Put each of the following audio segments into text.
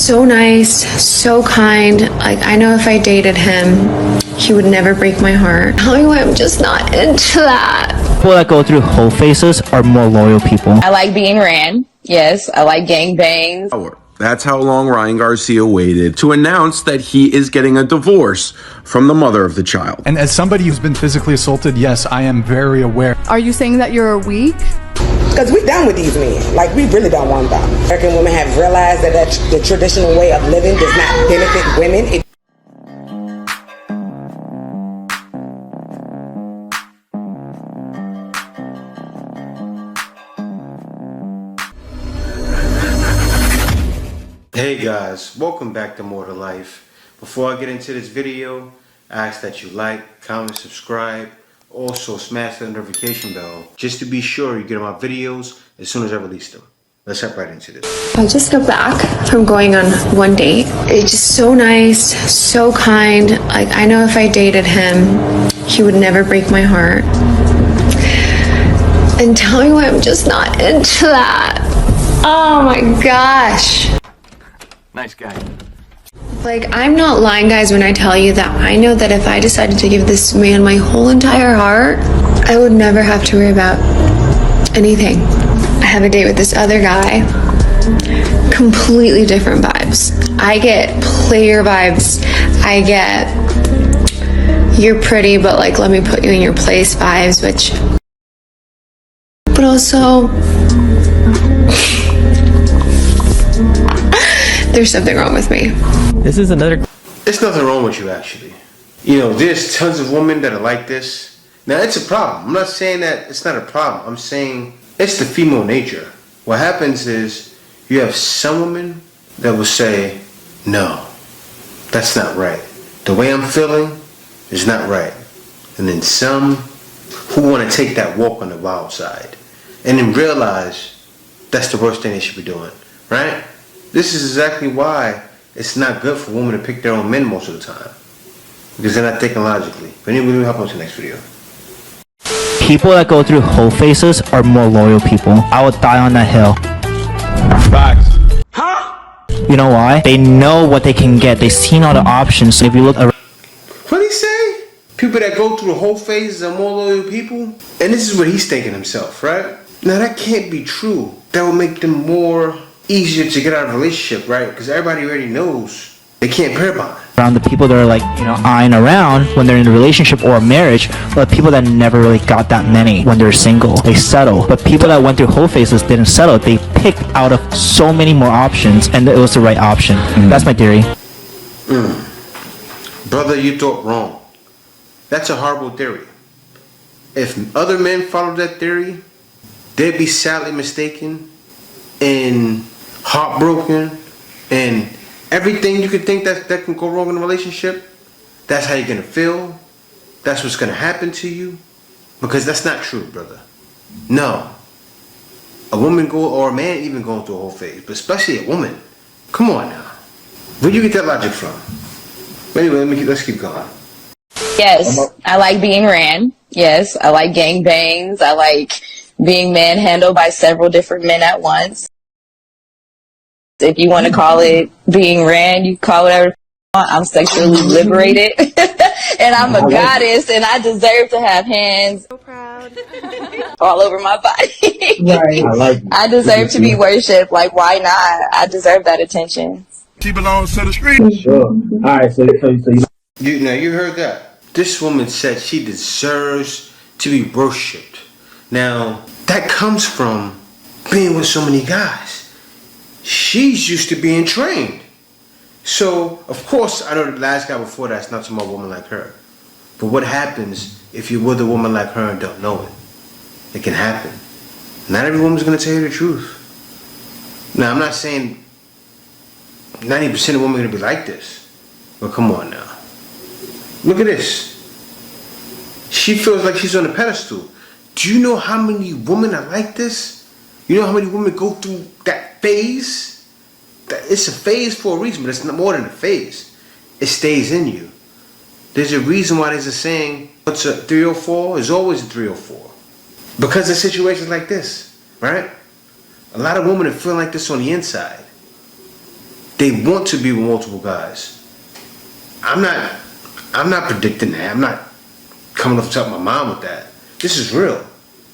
just so nice, so kind. Like, I know if I dated him, he would never break my heart. Tell me why I'm just not into that. People that go through whole phases are more loyal people. I like being ran. Yes, I like gangbangs. That's how long Ryan Garcia waited to announce that he is getting a divorce from the mother of the child. And as somebody who's been physically assaulted, yes, I am very aware. Are you saying that you're weak? Because we're done with these men. Like, we really don't want them. American women have realized that the traditional way of living does not benefit women. Hey guys, welcome back to More to Life. Before I get into this video, I ask that you like, comment, subscribe. Also smash that notification bell just to be sure you get my videos as soon as I release them. Let's hop right into this. I just got back from going on one date. It's just so nice, so kind. Like, I know if I dated him, he would never break my heart. And tell me why I'm just not into that. Oh my gosh. Nice guy. Like, I'm not lying, guys, when I tell you that I know that if I decided to give this man my whole entire heart, I would never have to worry about anything. I have a date with this other guy. Completely different vibes. I get player vibes. I get you're pretty, but like, let me put you in your place vibes, but also there's something wrong with me. This is another... It's nothing wrong with you, actually. You know, there's tons of women that are like this. Now, it's a problem. I'm not saying that it's not a problem. I'm saying it's the female nature. What happens is you have some women that will say, no, that's not right. The way I'm feeling is not right. And then some who want to take that walk on the wild side and then realize that's the worst thing they should be doing, right? This is exactly why it's not good for women to pick their own men most of the time. Because they're not thinking logically. But anyway, we'll hop on to the next video. People that go through whole phases are more loyal people. I would die on that hill. Facts. Huh? You know why? They know what they can get. They've seen all the options. So if you look around... What did he say? People that go through the whole phases are more loyal people? And this is what he's thinking himself, right? Now that can't be true. That would make them more easier to get out of a relationship, right? Because everybody already knows they can't pair bond. Around the people that are like, you know, eyeing around when they're in a relationship or a marriage, or people that never really got that many when they're single. They settle. But people that went through whole phases didn't settle. They picked out of so many more options, and it was the right option. That's my theory. Brother, you thought wrong. That's a horrible theory. If other men followed that theory, they'd be sadly mistaken and heartbroken and everything you could think that can go wrong in a relationship. That's how you're gonna feel. That's what's gonna happen to you. Because that's not true, brother. No. A woman or a man even going through a whole phase, but especially a woman. Come on now. Where do you get that logic from? Anyway, let's keep going. Yes, I like being ran. Yes, I like gangbangs. I like being manhandled by several different men at once. If you want to call it being ran, you call it whatever you want. I'm sexually liberated. And I'm a goddess, and I deserve to have hands so proud. All over my body. Right. I deserve to be worshipped. Like, why not? I deserve that attention. She belongs to the street. Sure. Alright, so you heard that. This woman said she deserves to be worshipped. Now, that comes from being with so many guys. She's used to being trained. So, of course, I know the last guy before that's not to a woman like her. But what happens if you're with a woman like her and don't know it? It can happen. Not every woman's going to tell you the truth. Now, I'm not saying 90% of women are going to be like this. But come on now. Look at this. She feels like she's on a pedestal. Do you know how many women are like this? You know how many women go through that phase? It's a phase for a reason, but it's not more than a phase. It stays in you. There's a reason why there's a saying, what's a 304 is always a 304. Because of situations like this, right? A lot of women are feeling like this on the inside. they want to be with multiple guys. I'm not predicting that. I'm not coming off the top of my mind with that. This is real.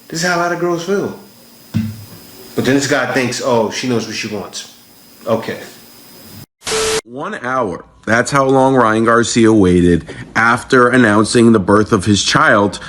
This is how a lot of girls feel. But then this guy thinks, oh, she knows what she wants. Okay. 1 hour. That's how long Ryan Garcia waited after announcing the birth of his child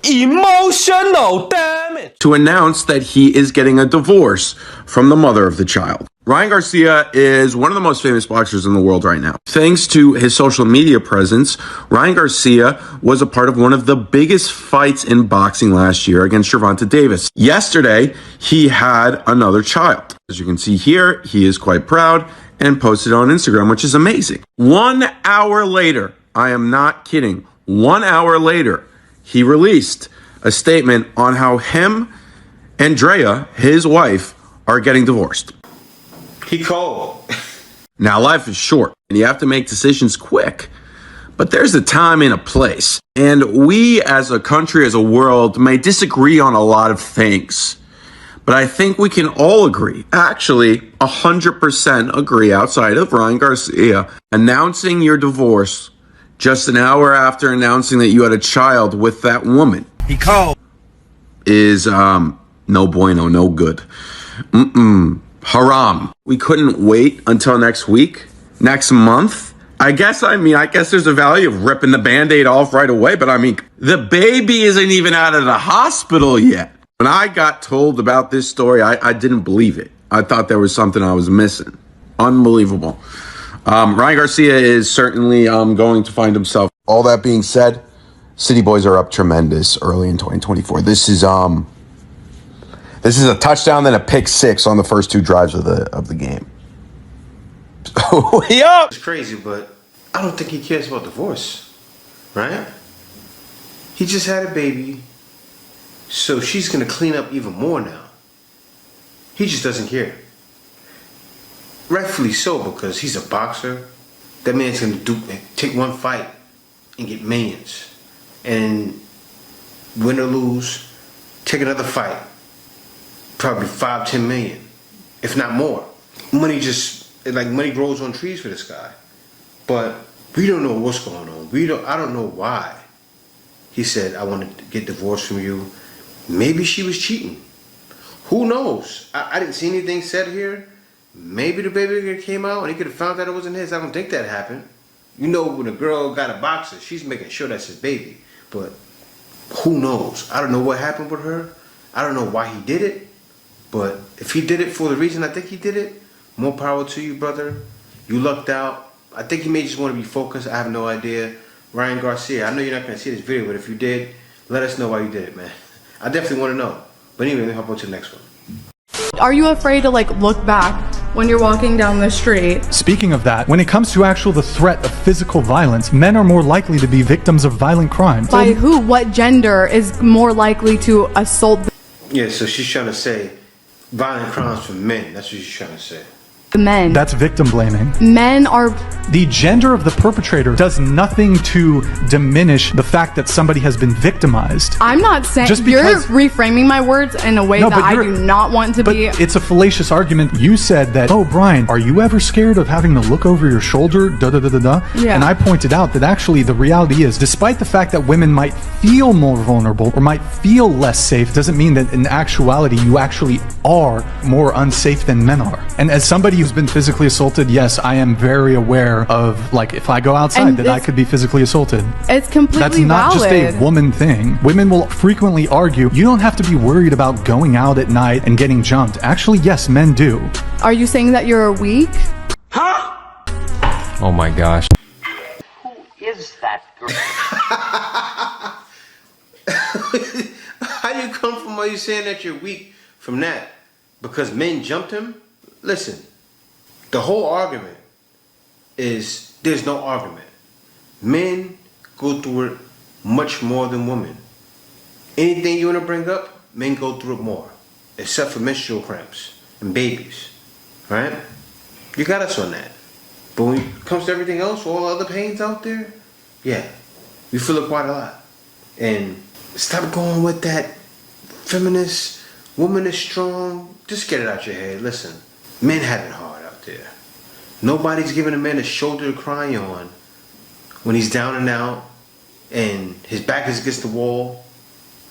Emotional, damn it! to announce that he is getting a divorce from the mother of the child. Ryan Garcia is one of the most famous boxers in the world right now. Thanks to his social media presence, Ryan Garcia was a part of one of the biggest fights in boxing last year against Gervonta Davis. Yesterday, he had another child. As you can see here, he is quite proud and posted on Instagram, which is amazing. 1 hour later, I am not kidding, 1 hour later, he released a statement on how him and Drea, his wife, are getting divorced. He cold. Now, life is short, and you have to make decisions quick. But there's a time and a place. And we, as a country, as a world, may disagree on a lot of things. But I think we can all agree, actually 100% agree outside of Ryan Garcia, announcing your divorce just an hour after announcing that you had a child with that woman. He called. Is no bueno, no good. Haram. We couldn't wait until next week, next month. I guess there's a value of ripping the Band-Aid off right away, but I mean, the baby isn't even out of the hospital yet. When I got told about this story, I didn't believe it. I thought there was something I was missing. Unbelievable. Ryan Garcia is certainly going to find himself. All that being said, City Boys are up tremendous early in 2024. This is a touchdown, then a pick six on the first two drives of the game. We up. It's crazy, but I don't think he cares about divorce, right? He just had a baby, so she's gonna clean up even more now. He just doesn't care. Rightfully so, because he's a boxer. That man's gonna take one fight and get millions, and win or lose, take another fight, probably 5-10 million, if not more. Money grows on trees for this guy, but we don't know what's going on. I don't know why he said, I want to get divorced from you. Maybe she was cheating. Who knows? I didn't see anything said here. Maybe the baby came out and he could have found that it wasn't his. I don't think that happened. You know, when a girl got a boxer, she's making sure that's his baby. But who knows? I don't know what happened with her. I don't know why he did it. But if he did it for the reason I think he did it, more power to you, brother. You lucked out. I think he may just want to be focused. I have no idea. Ryan Garcia, I know you're not going to see this video, but if you did, let us know why you did it, man. I definitely want to know. But anyway, let me hop on to the next one. Are you afraid to look back when you're walking down the street? Speaking of that, when it comes to the threat of physical violence, men are more likely to be victims of violent crime. By who? What gender is more likely to assault Yeah, so she's trying to say violent crimes from men. That's what she's trying to say. the men? That's victim blaming. Men are... The gender of the perpetrator does nothing to diminish the fact that somebody has been victimized. I'm not saying... Just you're because- reframing my words in a way that I do not want to be... It's a fallacious argument. You said that, oh, Brian, are you ever scared of having to look over your shoulder? Da-da-da-da-da. Yeah. And I pointed out that actually the reality is, despite the fact that women might feel more vulnerable or might feel less safe, doesn't mean that in actuality you actually are more unsafe than men are. And as somebody who's been physically assaulted, yes, I am very aware of, if I go outside, that I could be physically assaulted. It's completely That's not valid. just a woman thing. Women will frequently argue, you don't have to be worried about going out at night and getting jumped. Actually, yes, men do. Are you saying that you're weak? Oh my gosh. Is that girl? How do you come from, are you saying that you're weak from that? Because men jumped him? Listen, the whole argument is there's no argument. Men go through it much more than women. Anything you want to bring up, men go through it more. Except for menstrual cramps and babies. Right? You got us on that. But when it comes to everything else, all other pains out there, yeah, we feel it quite a lot. And stop going with that feminist, woman is strong. Just get it out your head. Listen, men have it hard out there. Nobody's giving a man a shoulder to cry on when he's down and out and his back is against the wall.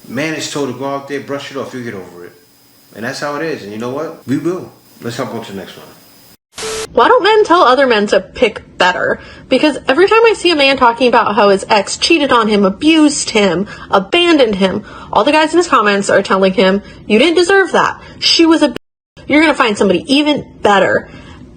Man is told to go out there, brush it off, you'll get over it. And that's how it is. And you know what? We will. Let's hop on to the next one. Why don't men tell other men to pick better? Because every time I see a man talking about how his ex cheated on him, abused him, abandoned him, all the guys in his comments are telling him, you didn't deserve that. She was a you're going to find somebody even better.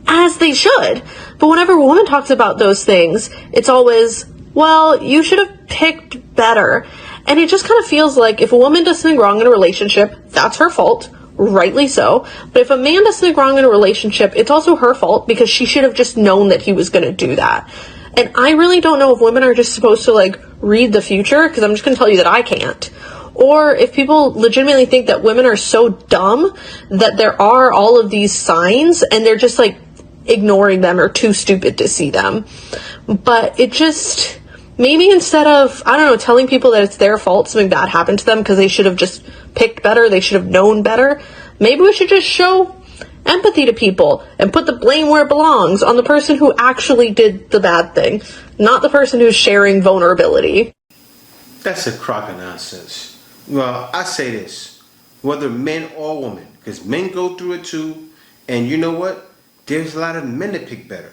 As they should. But whenever a woman talks about those things, it's always, well, you should have picked better. And it just kind of feels like if a woman does something wrong in a relationship, that's her fault. Rightly so. But if a man does something wrong in a relationship, it's also her fault because she should have just known that he was going to do that. And I really don't know if women are just supposed to like read the future, because I'm just going to tell you that I can't. Or if people legitimately think that women are so dumb that there are all of these signs and they're just like ignoring them or too stupid to see them. But it just, maybe instead of, I don't know, telling people that it's their fault something bad happened to them because they should have just picked better, they should have known better, maybe we should just show empathy to people and put the blame where it belongs, on the person who actually did the bad thing, not the person who's sharing vulnerability. That's a crock of nonsense. Well, I say this, whether men or women, because men go through it too, and you know what? There's a lot of men that pick better.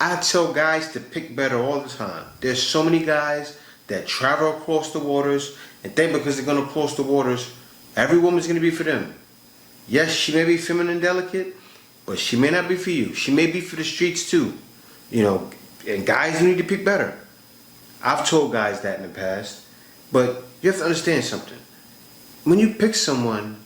I tell guys to pick better all the time. There's so many guys that travel across the waters and think because they're going to cross the waters, every woman's going to be for them. Yes, she may be feminine and delicate, but she may not be for you. She may be for the streets too. You know, and guys, you need to pick better. I've told guys that in the past. But you have to understand something. When you pick someone,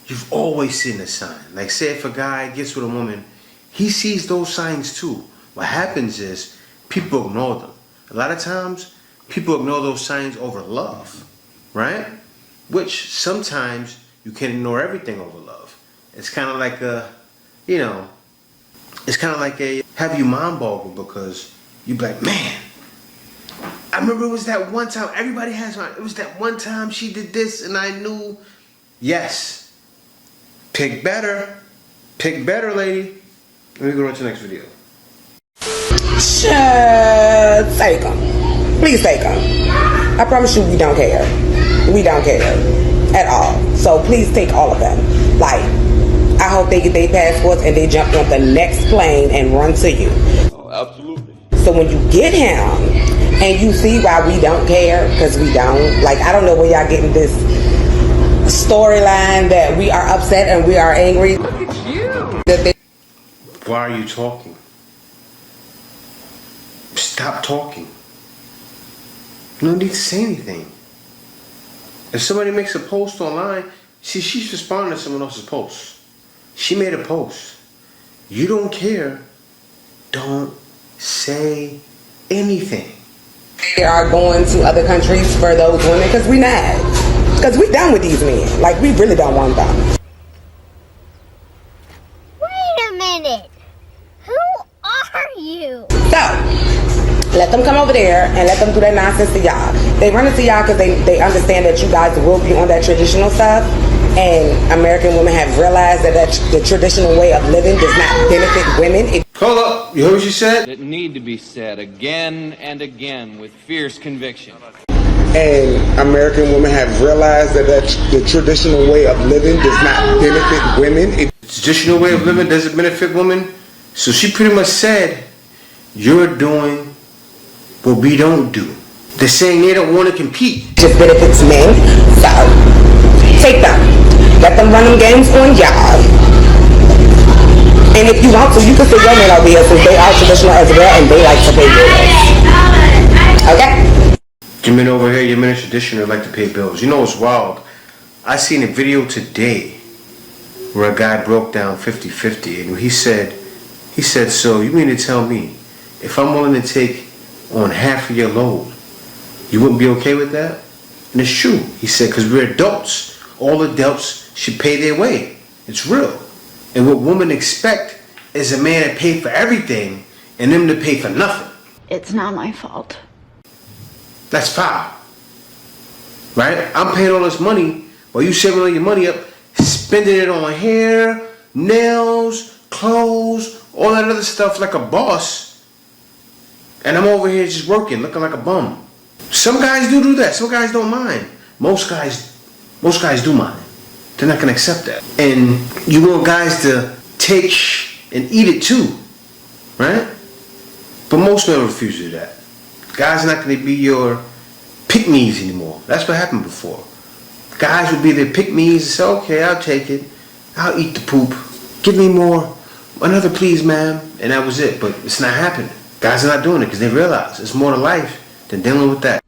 you've always seen a sign. Like say if a guy gets with a woman, he sees those signs too. What happens is people ignore them. A lot of times, people ignore those signs over love, right? Which sometimes you can ignore everything over love. It's kind of like a, you know, it's kind of like a have you mind boggled because you be like, man, I remember it was that one time, everybody has one, it was that one time she did this and I knew, yes, pick better, lady. Let me go on to the next video. Take them. Please take them. I promise you we don't care. We don't care at all. So please take all of them. Like, I hope they get their passports and they jump on the next plane and run to you. Oh, absolutely. So when you get him and you see why we don't care, because we don't, like, I don't know where y'all getting this storyline that we are upset and we are angry. Look at you. Why are you talking? Stop talking. You don't need to say anything. If somebody makes a post online, see, she's responding to someone else's post. She made a post. You don't care. Don't say anything. They are going to other countries for those women because we not. Because we done with these men. Like, we really don't want them. Wait a minute. Who are you? So, let them come over there and let them do that nonsense to y'all. They run into y'all because they understand that you guys will be on that traditional stuff. And American women have realized that the traditional way of living does not benefit women. Hold up. You heard what she said? It need to be said again and again with fierce conviction. And American women have realized that the traditional way of living does not benefit women. The traditional way of living doesn't benefit women. So she pretty much said, you're doing what we don't do. They're saying they don't want to compete. It just benefits men. So, take them. Let them run them games on y'all. And if you want to, you can sit your men over here since they are traditional as well and they like to pay bills. Okay? Your men over here, your men are traditional, like to pay bills. You know what's wild? I seen a video today where a guy broke down 50-50 and he said, so you mean to tell me if I'm willing to take on half of your load, you wouldn't be okay with that? And it's true. He said, because we're adults. All adults should pay their way. It's real. And what women expect is a man to pay for everything and them to pay for nothing. It's not my fault. That's foul. Right? I'm paying all this money while you saving all your money up, spending it on hair, nails, clothes, all that other stuff like a boss, and I'm over here just working, looking like a bum. Some guys do that. Some guys don't mind. Most guys do mind. They're not gonna accept that. And you want guys to take and eat it too, right? But most men refuse to do that. Guys are not gonna be your pick-me's anymore. That's what happened before. Guys would be their pick-me's and say, okay, I'll take it. I'll eat the poop. Give me more. Another please, ma'am. And that was it. But it's not happening. Guys are not doing it because they realize it's more to life than dealing with that.